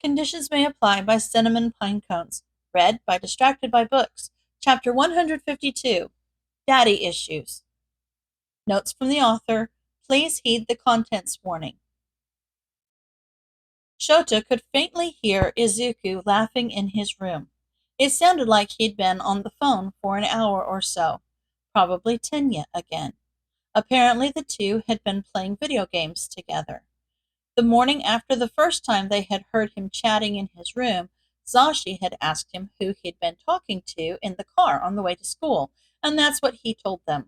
Conditions May Apply by CinnamonPinecones. Read by Distracted by Books. Chapter 152. Daddy Issues. Notes from the author. Please heed the contents warning. Shota could faintly hear Izuku laughing in his room. It sounded like he'd been on the phone for an hour or so. Probably Tenya again. Apparently the two had been playing video games together. The morning after the first time they had heard him chatting in his room, Zashi had asked him who he'd been talking to in the car on the way to school, and that's what he told them.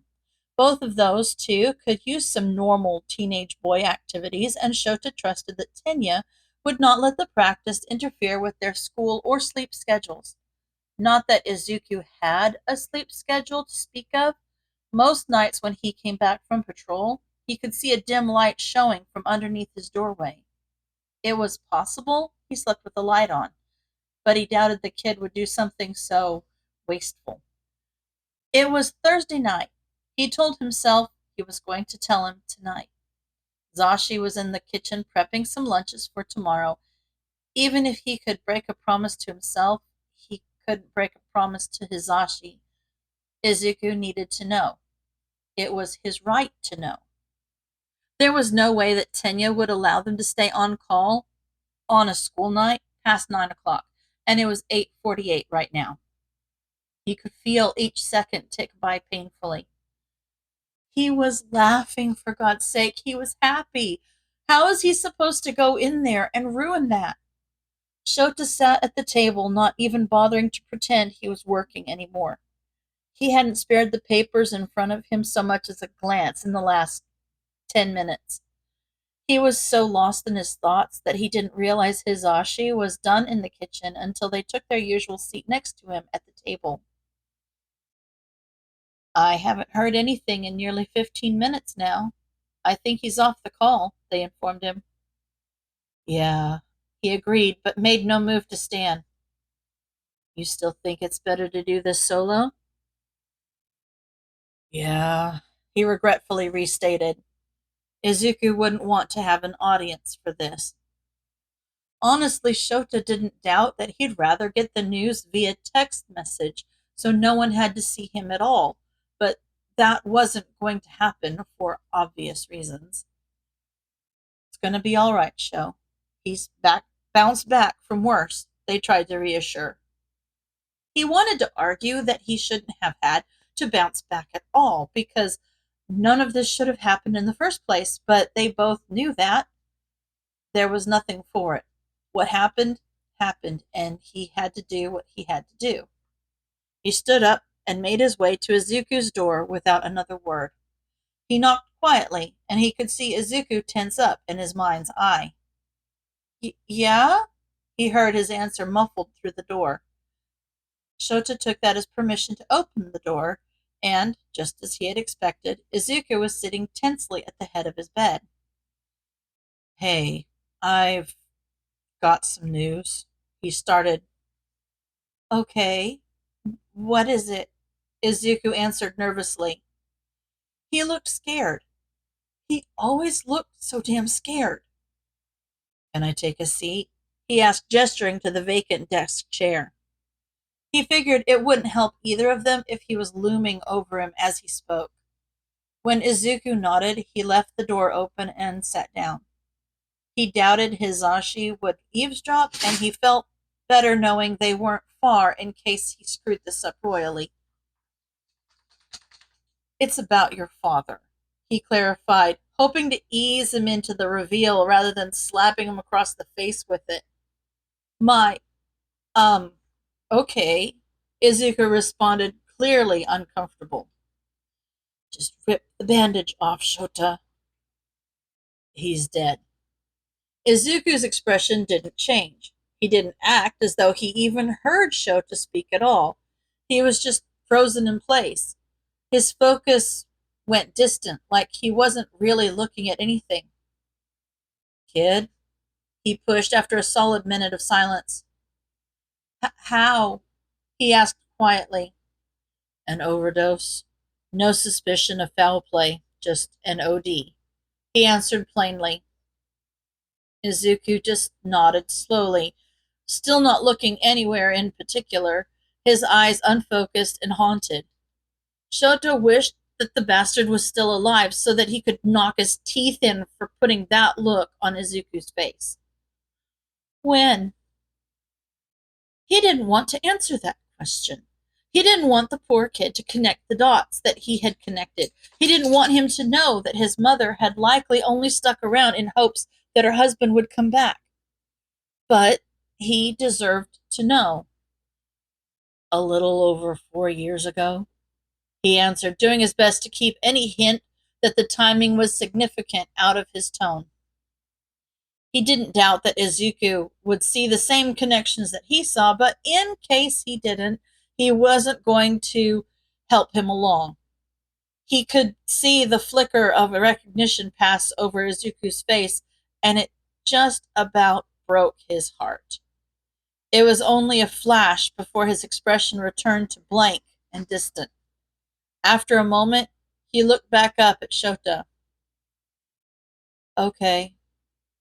Both of those two could use some normal teenage boy activities, and Shota trusted that Tenya would not let the practice interfere with their school or sleep schedules. Not that Izuku had a sleep schedule to speak of. Most nights when he came back from patrol, he could see a dim light showing from underneath his doorway. It was possible he slept with the light on, but he doubted the kid would do something so wasteful. It was Thursday night. He told himself he was going to tell him tonight. Zashi was in the kitchen prepping some lunches for tomorrow. Even if he could break a promise to himself, he couldn't break a promise to Hizashi. Izuku needed to know. It was his right to know. There was no way that Tenya would allow them to stay on call on a school night past 9 o'clock, and it was 8:48 right now. He could feel each second tick by painfully. He was laughing, for God's sake. He was happy. How is he supposed to go in there and ruin that? Shota sat at the table, not even bothering to pretend he was working anymore. He hadn't spared the papers in front of him so much as a glance in the last 10 minutes. He was so lost in his thoughts that he didn't realize Hizashi was done in the kitchen until they took their usual seat next to him at the table. I haven't heard anything in nearly 15 minutes now. I think he's off the call, they informed him. Yeah, he agreed, but made no move to stand. You still think it's better to do this solo? Yeah, he regretfully restated. Izuku wouldn't want to have an audience for this. Honestly, Shota didn't doubt that he'd rather get the news via text message so no one had to see him at all, but that wasn't going to happen for obvious reasons. It's going to be all right, Sho. He's bounced back from worse, they tried to reassure. He wanted to argue that he shouldn't have had to bounce back at all because none of this should have happened in the first place, but they both knew that. There was nothing for it. What happened, happened, and he had to do what he had to do. He stood up and made his way to Izuku's door without another word. He knocked quietly, and he could see Izuku tense up in his mind's eye. Yeah? He heard his answer muffled through the door. Shota took that as permission to open the door, and, just as he had expected, Izuku was sitting tensely at the head of his bed. Hey, I've got some news. He started. Okay, what is it? Izuku answered nervously. He looked scared. He always looked so damn scared. Can I take a seat? He asked, gesturing to the vacant desk chair. He figured it wouldn't help either of them if he was looming over him as he spoke. When Izuku nodded, he left the door open and sat down. He doubted Hizashi would eavesdrop, and he felt better knowing they weren't far in case he screwed this up royally. It's about your father, he clarified, hoping to ease him into the reveal rather than slapping him across the face with it. My, okay, Izuku responded, clearly uncomfortable. Just rip the bandage off, Shota. He's dead. Izuku's expression didn't change. He didn't act as though he even heard Shota speak at all. He was just frozen in place. His focus went distant, like he wasn't really looking at anything. Kid? He pushed after a solid minute of silence. How? He asked quietly. An overdose. No suspicion of foul play, just an OD. He answered plainly. Izuku just nodded slowly, still not looking anywhere in particular, his eyes unfocused and haunted. Shota wished that the bastard was still alive so that he could knock his teeth in for putting that look on Izuku's face. When? He didn't want to answer that question. He didn't want the poor kid to connect the dots that he had connected. He didn't want him to know that his mother had likely only stuck around in hopes that her husband would come back. But he deserved to know. A little over 4 years ago, he answered, doing his best to keep any hint that the timing was significant out of his tone. He didn't doubt that Izuku would see the same connections that he saw, but in case he didn't, he wasn't going to help him along. He could see the flicker of recognition pass over Izuku's face, and it just about broke his heart. It was only a flash before his expression returned to blank and distant. After a moment, he looked back up at Shota. Okay,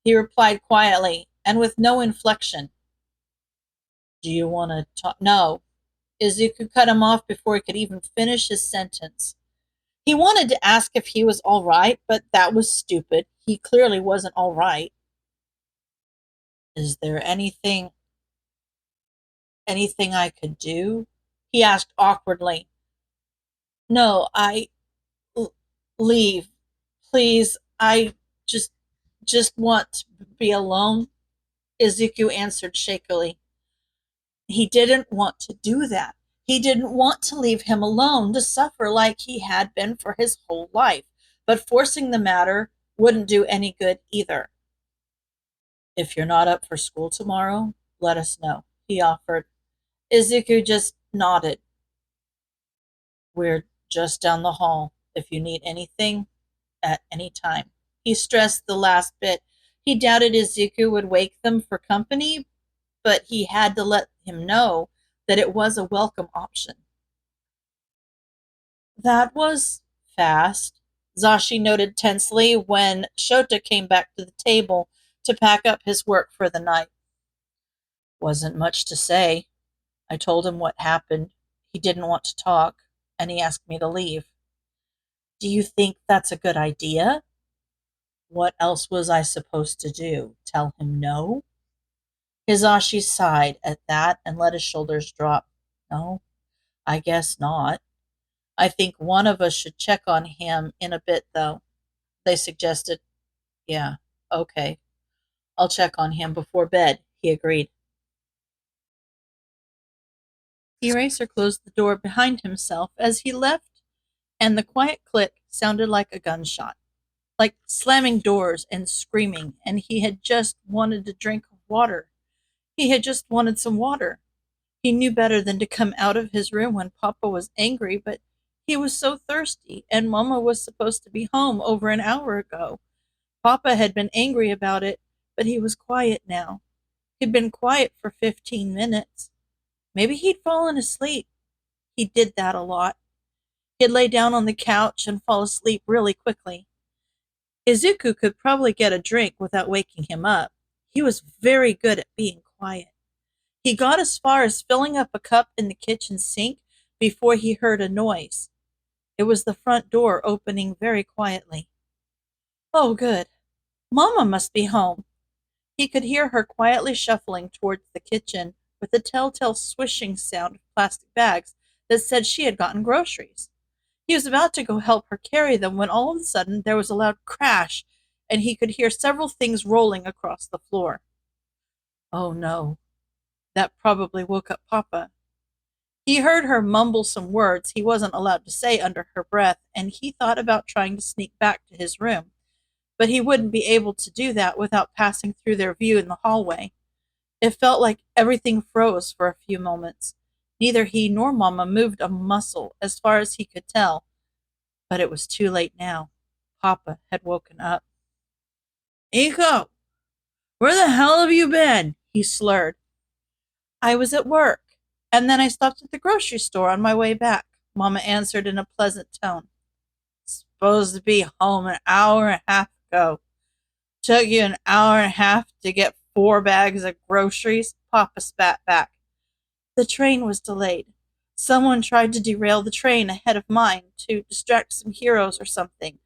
he replied quietly and with no inflection. Do you want to talk? No. Izuku cut him off before he could even finish his sentence. He wanted to ask if he was all right, but that was stupid. He clearly wasn't all right. Is there anything I could do? He asked awkwardly. No, leave. Please, I just want to be alone, Izuku answered shakily. He didn't want to do that. He didn't want to leave him alone to suffer like he had been for his whole life, but forcing the matter wouldn't do any good either. If you're not up for school tomorrow, let us know, he offered. Izuku just nodded. We're just down the hall. If you need anything, at any time. He stressed the last bit. He doubted Izuku would wake them for company, but he had to let him know that it was a welcome option. That was fast, Zashi noted tensely when Shota came back to the table to pack up his work for the night. Wasn't much to say. I told him what happened. He didn't want to talk, and he asked me to leave. Do you think that's a good idea? What else was I supposed to do? Tell him no? Hizashi sighed at that and let his shoulders drop. No, I guess not. I think one of us should check on him in a bit, though. They suggested. Yeah, okay. I'll check on him before bed, he agreed. Eraser closed the door behind himself as he left, and the quiet click sounded like a gunshot, like slamming doors and screaming, and he had just wanted a drink of water. He had just wanted some water. He knew better than to come out of his room when Papa was angry, but he was so thirsty, and Mama was supposed to be home over an hour ago. Papa had been angry about it, but he was quiet now. He'd been quiet for 15 minutes. Maybe he'd fallen asleep. He did that a lot. He'd lay down on the couch and fall asleep really quickly. Izuku could probably get a drink without waking him up. He was very good at being quiet. He got as far as filling up a cup in the kitchen sink before he heard a noise. It was the front door opening very quietly. Oh, good. Mama must be home. He could hear her quietly shuffling towards the kitchen with the telltale swishing sound of plastic bags that said she had gotten groceries. He was about to go help her carry them when all of a sudden there was a loud crash, and he could hear several things rolling across the floor. Oh no, that probably woke up Papa. He heard her mumble some words he wasn't allowed to say under her breath, and he thought about trying to sneak back to his room, but he wouldn't be able to do that without passing through their view in the hallway. It felt like everything froze for a few moments. Neither he nor Mama moved a muscle as far as he could tell, but it was too late now. Papa had woken up. Iko, where the hell have you been? He slurred. I was at work, and then I stopped at the grocery store on my way back, Mama answered in a pleasant tone. Supposed to be home an hour and a half ago. Took you an hour and a half to get 4 bags of groceries, Papa spat back. The train was delayed. Someone tried to derail the train ahead of mine to distract some heroes or something.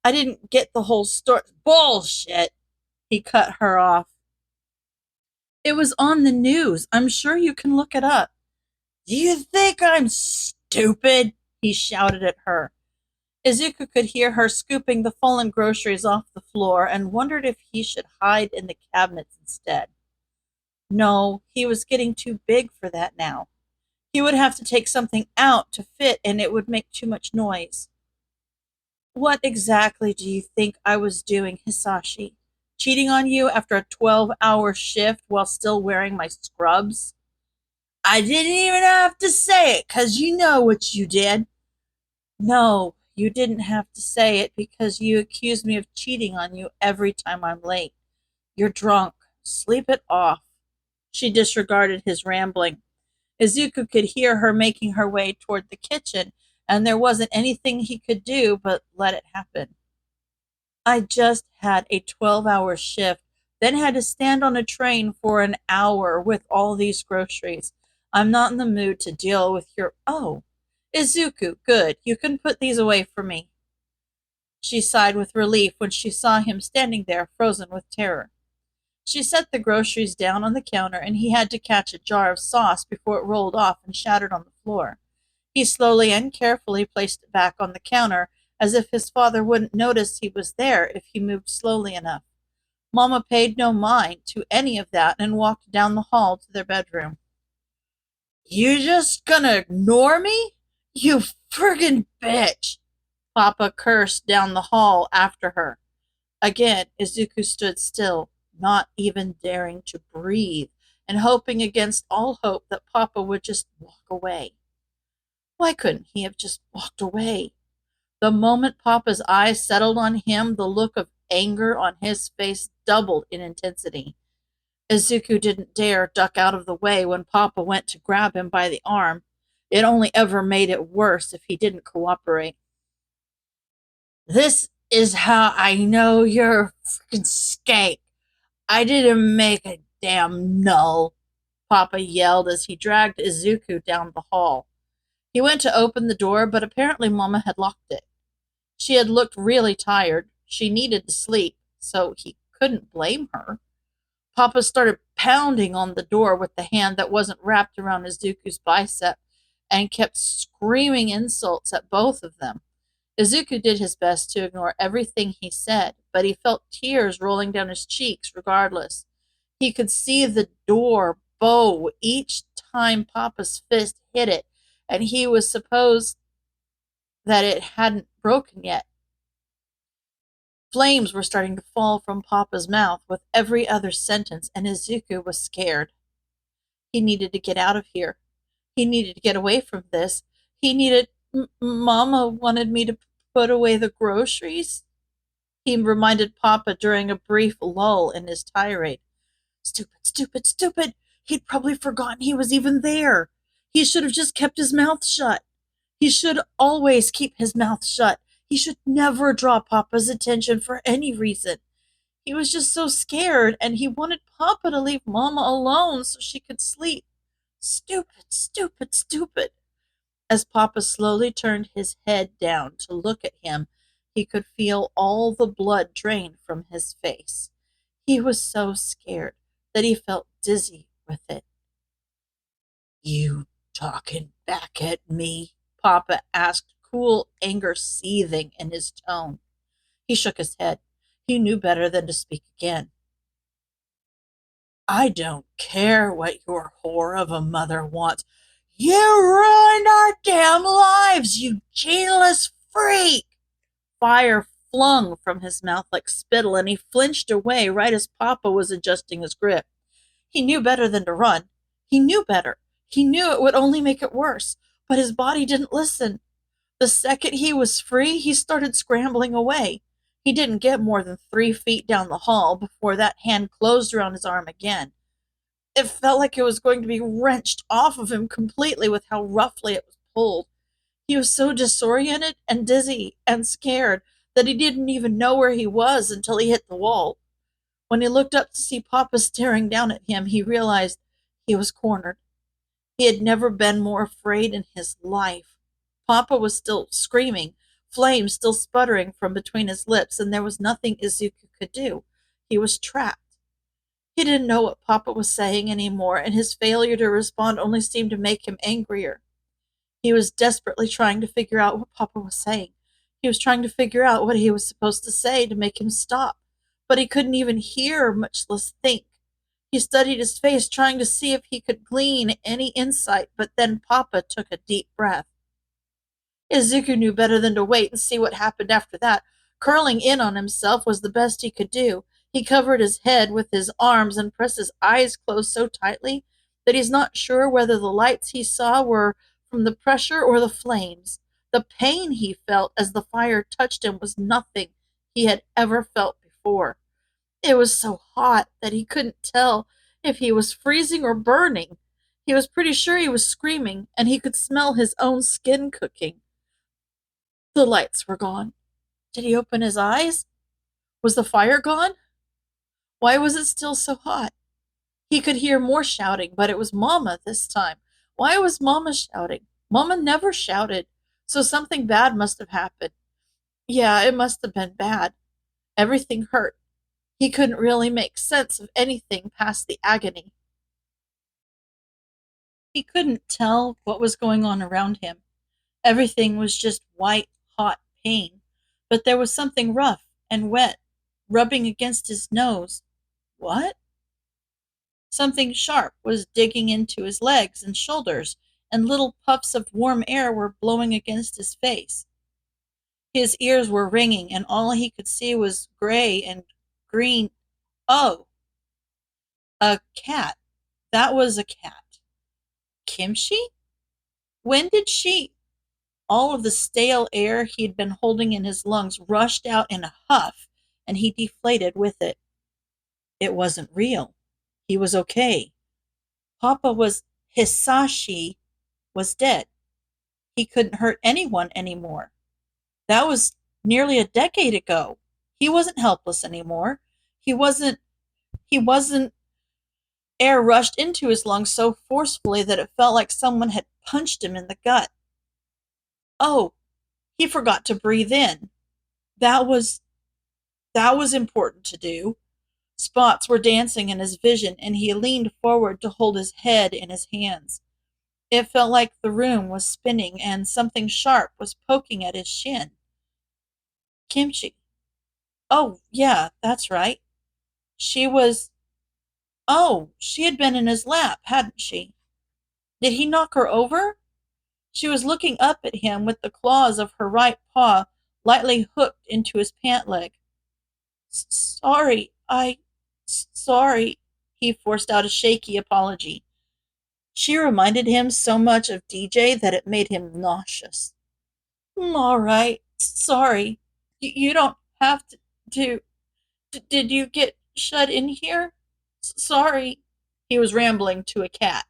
I didn't get the whole story. Bullshit! He cut her off. It was on the news. I'm sure you can look it up. Do you think I'm stupid? He shouted at her. Izuku could hear her scooping the fallen groceries off the floor and wondered if he should hide in the cabinets instead. No, he was getting too big for that now. He would have to take something out to fit and it would make too much noise. What exactly do you think I was doing, Hisashi? Cheating on you after a 12-hour shift while still wearing my scrubs? I didn't even have to say it, 'cause you know what you did. No, you didn't have to say it because you accuse me of cheating on you every time I'm late. You're drunk. Sleep it off. She disregarded his rambling. Izuku could hear her making her way toward the kitchen, and there wasn't anything he could do but let it happen. I just had a 12-hour shift, then had to stand on a train for an hour with all these groceries. I'm not in the mood to deal with your... Oh, Izuku, good. You can put these away for me. She sighed with relief when she saw him standing there, frozen with terror. She set the groceries down on the counter, and he had to catch a jar of sauce before it rolled off and shattered on the floor. He slowly and carefully placed it back on the counter, as if his father wouldn't notice he was there if he moved slowly enough. Mama paid no mind to any of that and walked down the hall to their bedroom. You just gonna ignore me? You friggin' bitch! Papa cursed down the hall after her. Again, Izuku stood still, not even daring to breathe, and hoping against all hope that Papa would just walk away. Why couldn't he have just walked away? The moment Papa's eyes settled on him, the look of anger on his face doubled in intensity. Izuku didn't dare duck out of the way when Papa went to grab him by the arm. It only ever made it worse if he didn't cooperate. This is how I know you're a freaking skate. I didn't make a damn null, Papa yelled as he dragged Izuku down the hall. He went to open the door, but apparently Mama had locked it. She had looked really tired. She needed to sleep, so he couldn't blame her. Papa started pounding on the door with the hand that wasn't wrapped around Izuku's bicep and kept screaming insults at both of them. Izuku did his best to ignore everything he said, but he felt tears rolling down his cheeks regardless. He could see the door bow each time Papa's fist hit it, and he was supposed that it hadn't broken yet. Flames were starting to fall from Papa's mouth with every other sentence, and Izuku was scared. He needed to get out of here. He needed to get away from this. He needed... Mama wanted me to put away the groceries, he reminded Papa during a brief lull in his tirade. Stupid, stupid, stupid! He'd probably forgotten he was even there. He should have just kept his mouth shut. He should always keep his mouth shut. He should never draw Papa's attention for any reason. He was just so scared, and he wanted Papa to leave Mama alone so she could sleep. Stupid, stupid, stupid. As Papa slowly turned his head down to look at him, he could feel all the blood drain from his face. He was so scared that he felt dizzy with it. You talking back at me? Papa asked, cool anger seething in his tone. He shook his head. He knew better than to speak again. I don't care what your whore of a mother wants. You ruined our damn lives, you geneless freak! Fire flung from his mouth like spittle, and he flinched away right as Papa was adjusting his grip. He knew better than to run. He knew better. He knew it would only make it worse, but his body didn't listen. The second he was free, he started scrambling away. He didn't get more than 3 feet down the hall before that hand closed around his arm again. It felt like it was going to be wrenched off of him completely with how roughly it was pulled. He was so disoriented and dizzy and scared that he didn't even know where he was until he hit the wall. When he looked up to see Papa staring down at him, he realized he was cornered. He had never been more afraid in his life. Papa was still screaming, flames still sputtering from between his lips, and there was nothing Izuku could do. He was trapped. He didn't know what Papa was saying anymore, and his failure to respond only seemed to make him angrier. He was desperately trying to figure out what Papa was saying. He was trying to figure out what he was supposed to say to make him stop, but he couldn't even hear, much less think. He studied his face, trying to see if he could glean any insight, but then Papa took a deep breath. Izuku knew better than to wait and see what happened after that. Curling in on himself was the best he could do. He covered his head with his arms and pressed his eyes closed so tightly that he's not sure whether the lights he saw were from the pressure or the flames. The pain he felt as the fire touched him was nothing he had ever felt before. It was so hot that he couldn't tell if he was freezing or burning. He was pretty sure he was screaming, and he could smell his own skin cooking. The lights were gone. Did he open his eyes? Was the fire gone? Why was it still so hot? He could hear more shouting, but it was Mama this time. Why was Mama shouting? Mama never shouted, so something bad must have happened. Yeah, it must have been bad. Everything hurt. He couldn't really make sense of anything past the agony. He couldn't tell what was going on around him. Everything was just white, hot pain, but there was something rough and wet rubbing against his nose. What? Something sharp was digging into his legs and shoulders, and little puffs of warm air were blowing against his face. His ears were ringing, and all he could see was gray and green. Oh, a cat. That was a cat. Kimchi? When did she? All of the stale air he'd been holding in his lungs rushed out in a huff, and he deflated with it. It wasn't real. He was okay. Papa was Hisashi was dead. He couldn't hurt anyone anymore. That was nearly a decade ago. He wasn't helpless anymore. He wasn't air rushed into his lungs so forcefully that it felt like someone had punched him in the gut. Oh, he forgot to breathe in. That was important to do. Spots were dancing in his vision, and he leaned forward to hold his head in his hands. It felt like the room was spinning and something sharp was poking at his shin. Kimchi. Oh, yeah, that's right. She was. Oh, she had been in his lap, hadn't she? Did he knock her over? She was looking up at him with the claws of her right paw lightly hooked into his pant leg. Sorry, sorry, he forced out a shaky apology. She reminded him so much of DJ that it made him nauseous. All right, sorry. You don't have to. Did you get shut in here? Sorry. He was rambling to a cat.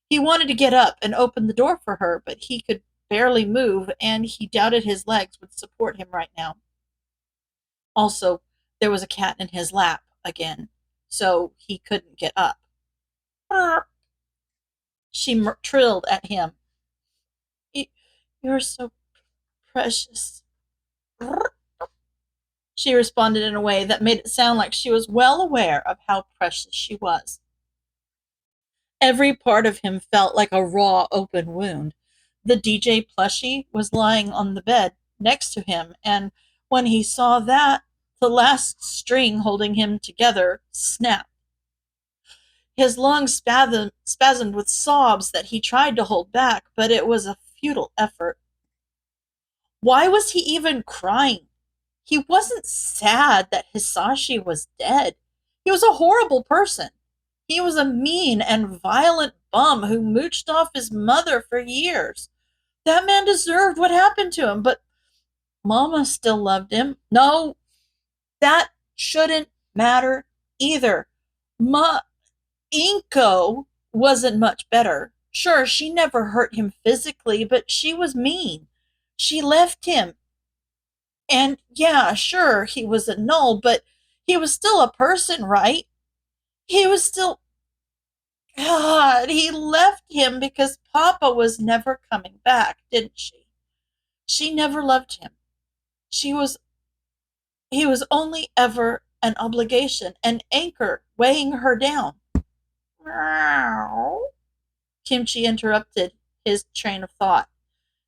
He wanted to get up and open the door for her, but he could barely move, and he doubted his legs would support him right now. Also, there was a cat in his lap again, so he couldn't get up. She trilled at him. You're so precious. She responded in a way that made it sound like she was well aware of how precious she was. Every part of him felt like a raw, open wound. The DJ plushie was lying on the bed next to him, and when he saw that, the last string holding him together snapped. His lungs spasmed with sobs that he tried to hold back, but it was a futile effort. Why was he even crying? He wasn't sad that Hisashi was dead. He was a horrible person. He was a mean and violent bum who mooched off his mother for years. That man deserved what happened to him, but Mama still loved him. No, that shouldn't matter either. Inko wasn't much better. Sure, she never hurt him physically, but she was mean. She left him. And yeah, sure, he was a null, but He was still a person, right? He was still. God, he left him because Papa was never coming back, didn't she? She never loved him. She was. He was only ever an obligation, an anchor weighing her down. Meow. Kimchi interrupted his train of thought.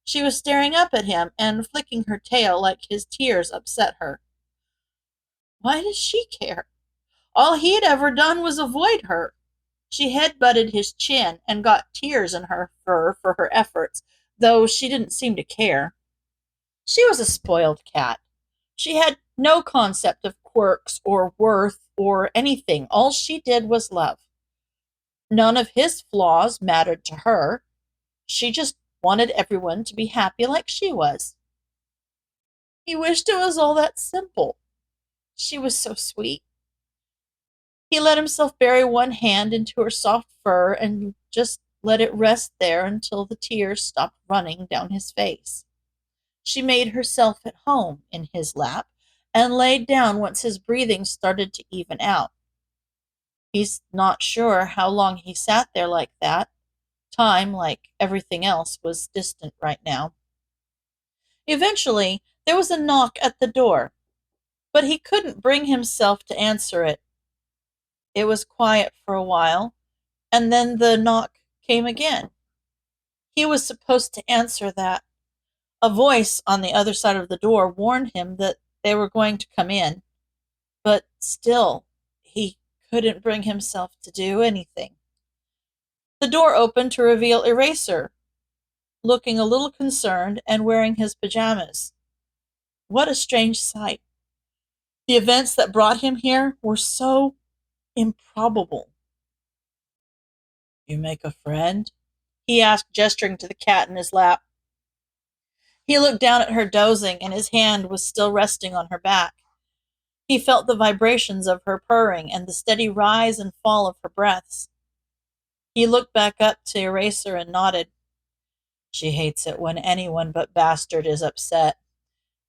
She was staring up at him and flicking her tail like his tears upset her. Why does she care? All he had ever done was avoid her. She head-butted his chin and got tears in her fur for her efforts, though she didn't seem to care. She was a spoiled cat. She had no concept of quirks or worth or anything. All she did was love. None of his flaws mattered to her. She just wanted everyone to be happy like she was. He wished it was all that simple. She was so sweet. He let himself bury one hand into her soft fur and just let it rest there until the tears stopped running down his face. She made herself at home in his lap and laid down once his breathing started to even out. He's not sure how long he sat there like that. Time, like everything else, was distant right now. Eventually, there was a knock at the door, but he couldn't bring himself to answer it. It was quiet for a while, and then the knock came again. He was supposed to answer that. A voice on the other side of the door warned him that they were going to come in, but still, he couldn't bring himself to do anything. The door opened to reveal Eraser, looking a little concerned and wearing his pajamas. What a strange sight. The events that brought him here were so improbable. You make a friend? He asked, gesturing to the cat in his lap. He looked down at her dozing, and his hand was still resting on her back. He felt the vibrations of her purring and the steady rise and fall of her breaths. He looked back up to Eraser and nodded. She hates it when anyone but Bastard is upset,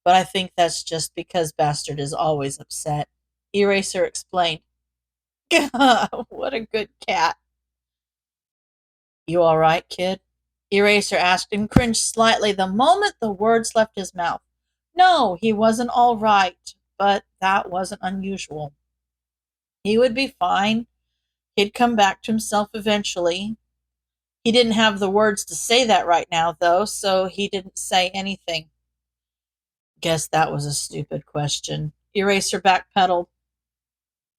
but I think that's just because Bastard is always upset. Eraser explained. What a good cat. You all right, kid? Eraser asked and cringed slightly the moment the words left his mouth. No, he wasn't all right, but that wasn't unusual. He would be fine. He'd come back to himself eventually. He didn't have the words to say that right now, though, so he didn't say anything. Guess that was a stupid question. Eraser backpedaled.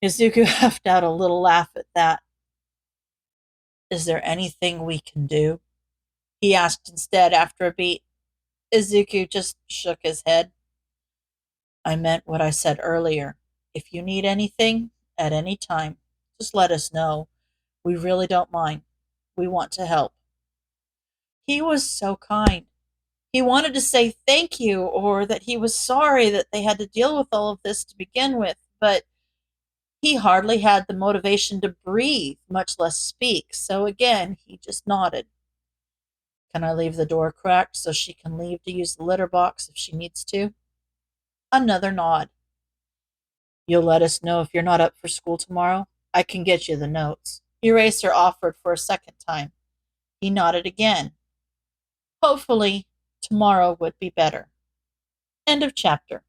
Izuku huffed out a little laugh at that. Is there anything we can do? He asked instead after a beat. Izuku just shook his head. I meant what I said earlier. If you need anything, at any time, just let us know. We really don't mind. We want to help. He was so kind. He wanted to say thank you or that he was sorry that they had to deal with all of this to begin with, but he hardly had the motivation to breathe, much less speak, so again he just nodded. Can I leave the door cracked so she can leave to use the litter box if she needs to? Another nod. You'll let us know if you're not up for school tomorrow? I can get you the notes. Eraser offered for a second time. He nodded again. Hopefully, tomorrow would be better. End of chapter.